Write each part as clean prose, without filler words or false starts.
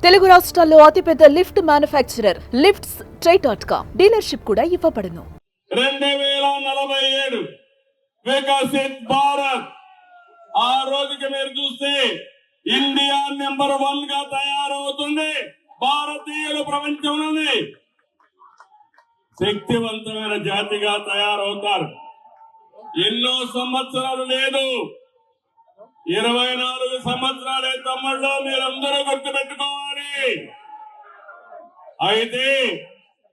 తెలుగు రాష్ట్రాల్లో అతిపెద్ద lift manufacturer lifts ట్రై.com dealership కూడా ఇవ్వబడును. 2047 వికసిత్ భారత్ ఆ రోజుకి మీరు చూస్తే ఇండియా నెంబర్ 1 గా తయారవుతుంది. భారతీయులు ప్రపంచంలోనే శక్తివంతమైన జాతిగా తయారవుతారు. ఎన్నో సంవత్సరాలు లేదు, 24 సంవత్సరాలే తమ్ముళ్ళు, మీరందరూ గుర్తుపెట్టుకోవాలి. అయితే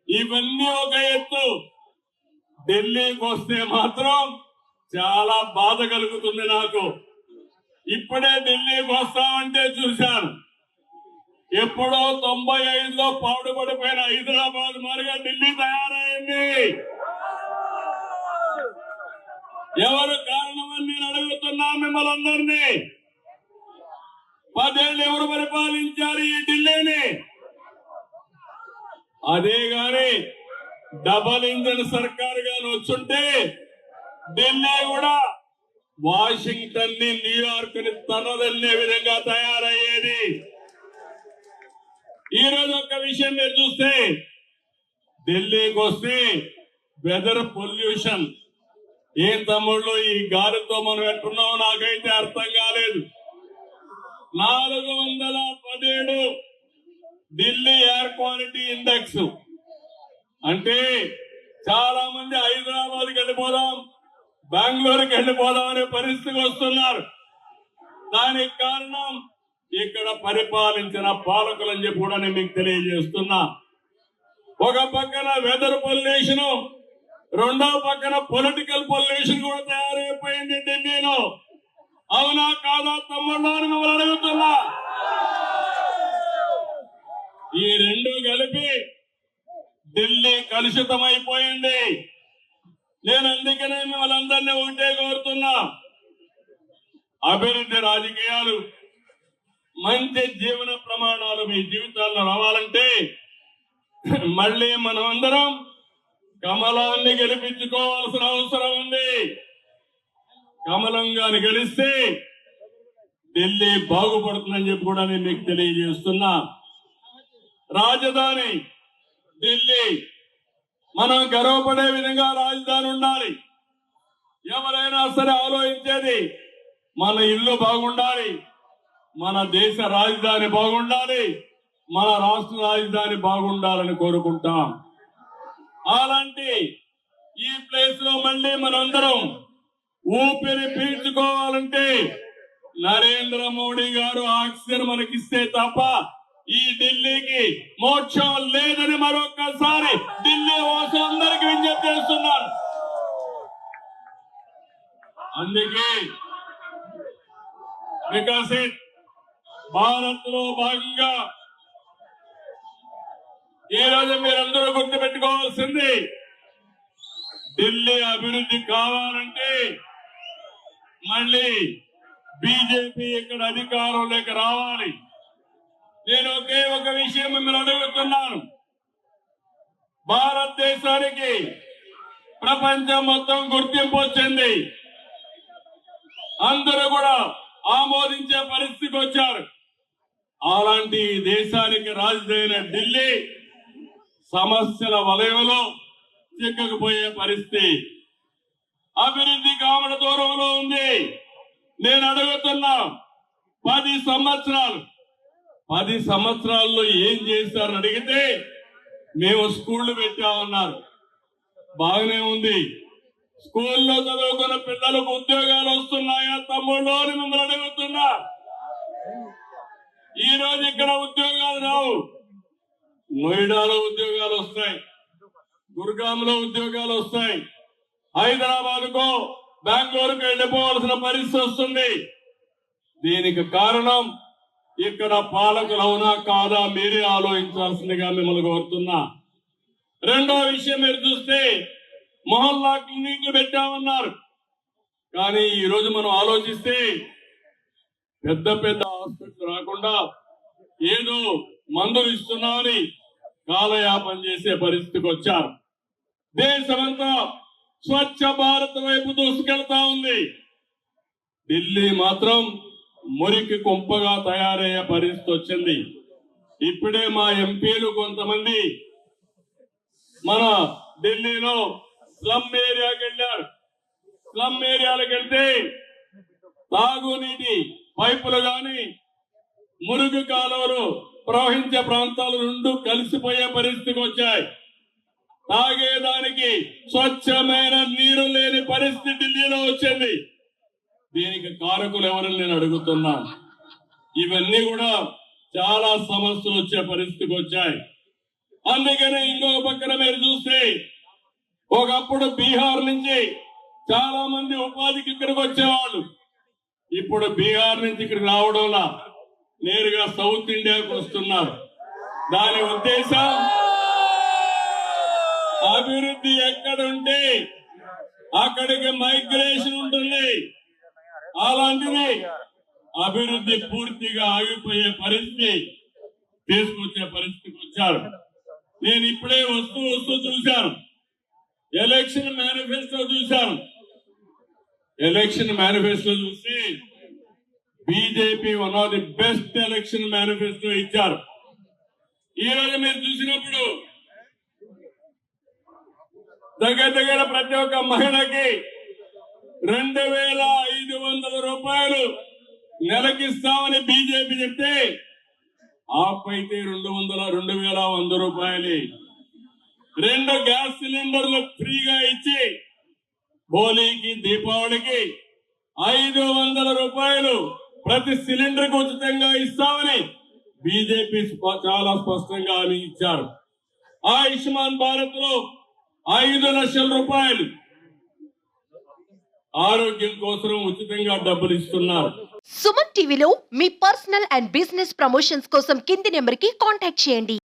ఇవన్నీ ఒక ఎత్తు, ఢిల్లీకి వస్తే మాత్రం చాలా బాధ కలుగుతుంది నాకు. ఇప్పుడే ఢిల్లీకి వస్తామంటే చూశాను, ఎప్పుడో 95లో పాడుపడిపోయిన హైదరాబాద్ మారిగా ఢిల్లీ తయారైంది. ఎవరు కారణమని నేను అడుగుతున్నా మిమ్మల్ని అందరినీ. 10 ఏళ్ళు ఎవరు పరిపాలించారు ఈ ఢిల్లీని? అదే గాని డబల్ ఇంజన్ సర్కార్ గాని వచ్చుంటే ఢిల్లీ కూడా వాషింగ్టన్ ని, న్యూయార్క్ ని తనదల్లే విధంగా తయారయ్యేది. ఈ రోజు ఒక విషయం మీరు చూస్తే, ఢిల్లీకి వస్తే వెదర్ పొల్యూషన్, ఏం తమ్ముళ్ళు ఈ గాలితో మనం ఎట్టున్నామో నాకైతే అర్థం కాలేదు. 417 ఢిల్లీ ఎయిర్ క్వాలిటీ ఇండెక్స్ అంటే చాలా మంది హైదరాబాద్కి వెళ్ళిపోదాం, బెంగళూరుకి వెళ్ళిపోదాం అనే పరిస్థితికి వస్తున్నారు. దానికి కారణం ఇక్కడ పరిపాలించిన పాలకులని చెప్పి కూడా నేను మీకు తెలియజేస్తున్నా. ఒక పక్కన వెదర్ పొల్యూషన్, రెండో పక్కన పొలిటికల్ పొల్యూషన్ కూడా తయారైపోయింది ఢిల్లీలో. అవునా కాదా తమ్ముళ్ళు అని మిమ్మల్ని అడుగుతున్నా. ఈ రెండు కలిపి ఢిల్లీ కలుషితమైపోయింది. నేను అందుకనే మిమ్మల్ని అందరినీ ఒకటే కోరుతున్నా, అభివృద్ధి రాజకీయాలు, మంచి జీవన ప్రమాణాలు మీ జీవితాల్లో రావాలంటే మళ్ళీ మనం అందరం కమలాన్ని గెలిపించుకోవాల్సిన అవసరం ఉంది. కమలం గాని గెలిస్తే ఢిల్లీ బాగుపడుతుందని చెప్పి కూడా నేను మీకు తెలియజేస్తున్నా. రాజధాని ఢిల్లీ, మనం గర్వపడే విధంగా రాజధాని ఉండాలి. ఎవరైనా సరే ఆలోచించేది మన ఇల్లు బాగుండాలి, మన దేశ రాజధాని బాగుండాలి, మన రాష్ట్ర రాజధాని బాగుండాలని కోరుకుంటాం. అలాంటి ఈ ప్లేస్ లో మళ్ళీ మనందరం ఊపిరి పీల్చుకోవాలంటే నరేంద్ర మోడీ గారు ఆక్సిజన్ మనకిస్తే తప్ప ఈ ఢిల్లీకి మోక్షం లేదని మరొకసారి ఢిల్లీ వాసులందరికీ విజ్ఞప్తి చేస్తున్నాను. అందుకే వికసిత్ భారత్ లో భాగంగా ఈ రోజు మీరందరూ గుర్తుపెట్టుకోవాల్సింది, ఢిల్లీ అభివృద్ధి కావాలంటే మళ్ళీ బీజేపీ ఇక్కడ అధికారంలోకి రావాలి. నేను ఒకే ఒక విషయం మిమ్మల్ని అడుగుతున్నాను. భారతదేశానికి ప్రపంచం మొత్తం గుర్తింపు వచ్చింది, అందరూ కూడా ఆమోదించే పరిస్థితికి వచ్చారు. అలాంటి దేశానికి రాజధాని ఢిల్లీ సమస్యల వలయంలో చిక్కకపోయే పరిస్థితి, అభివృద్ధి కావడ దూరంలో ఉంది. నేను అడుగుతున్నా, 10 సంవత్సరాల్లో ఏం చేశారని అడిగితే మేము స్కూళ్లు పెట్టామన్నారు. బాగానే ఉంది, స్కూల్లో చదువుకున్న పిల్లలకు ఉద్యోగాలు వస్తున్నాయా తమ్ముళ్ళు అని మిమ్మల్ని అడుగుతున్నా. ఈ రోజు ఇక్కడ ఉద్యోగాలు రావు, నోయిడాలో ఉద్యోగాలు వస్తాయి, గుర్గాంలో ఉద్యోగాలు వస్తాయి, హైదరాబాద్కో బెంగళూరుకు వెళ్ళిపోవాల్సిన పరిస్థితి వస్తుంది. దీనికి కారణం ఇక్కడ పాలకులు అవునా కాదా మీరే ఆలోచించాల్సిందిగా మిమ్మల్ని కోరుతున్నా. రెండో విషయం మీరు చూస్తే మొహల్లా క్లినిక్లు పెట్టామన్నారు, కానీ ఈ రోజు మనం ఆలోచిస్తే పెద్ద పెద్ద హాస్పిటల్ రాకుండా ఏదో మందులు ఇస్తున్నామని కాలయాపన చేసే పరిస్థితికి వచ్చారు. దేశమంతా స్వచ్ఛ భారత్ వైపు దూసుకెళ్తా ఉంది, ఢిల్లీ మాత్రం మురికి కుంపగా తయారయ్యే పరిస్థితి వచ్చింది. ఇప్పుడే మా ఎంపీలు కొంతమంది మన ఢిల్లీలో స్లమ్ ఏరియాకి వెళ్ళారు. స్లమ్ ఏరియాలకు వెళ్తే తాగునీటి పైపులు గాని మురుగు కాలువలు ప్రవహించే ప్రాంతాలు రెండు కలిసిపోయే పరిస్థితికి వచ్చాయి. తాగేదానికి స్వచ్ఛమైన నీరు లేని పరిస్థితి ఢిల్లీలో వచ్చింది. దీనికి కారకులు ఎవరని నేను అడుగుతున్నాను. ఇవన్నీ కూడా చాలా సమస్యలు వచ్చే పరిస్థితికి వచ్చాయి. అందుకనే ఇంకో పక్కన మీరు చూస్తే ఒకప్పుడు బీహార్ నుంచి చాలా మంది ఉపాధికి ఇక్కడికి వచ్చేవాళ్ళు. ఇప్పుడు బీహార్ నుంచి ఇక్కడికి రావడంలా నేరుగా సౌత్ ఇండియాకు వస్తున్నారు. దాని ఉద్దేశం అభివృద్ధి ఎక్కడుంటే అక్కడికి మైగ్రేషన్ ఉంటుంది. అలాంటిది అభివృద్ధి పూర్తిగా ఆగిపోయే పరిస్థితి తీసుకొచ్చే పరిస్థితికి వచ్చారు. నేను ఇప్పుడే వస్తూ చూశాను, ఎలక్షన్ మేనిఫెస్టో చూశాను. ఎలక్షన్ మేనిఫెస్టో చూసి BJP one of the best election manifesto ఇచ్చారు. ఈ రోజు మీరు చూసినప్పుడు దగ్గర ప్రతి ఒక్క మహిళకి 2,500 రూపాయలు నెలకిస్తామని బీజేపీ చెప్తే ఆపైతే 2,100 రూపాయలు 2 గ్యాస్ సిలిండర్లు ఫ్రీగా ఇచ్చి హోలీకి దీపావళికి 500 రూపాయలు ప్రతి సిలిండర్ కు ఉచితంగా ఇస్తామని బీజేపీ చాలా స్పష్టంగా హామీ ఇచ్చారు. ఆయుష్మాన్ భారత్ లో 5 లక్షల రూపాయలు ఆరోగ్యం కోసం ఉచితంగా డబ్బులు ఇస్తున్నారు. సుమన్ టీవీలో మీ పర్సనల్ అండ్ బిజినెస్ ప్రమోషన్స్ కోసం కింది నెంబర్ కి కాంటాక్ట్ చేయండి.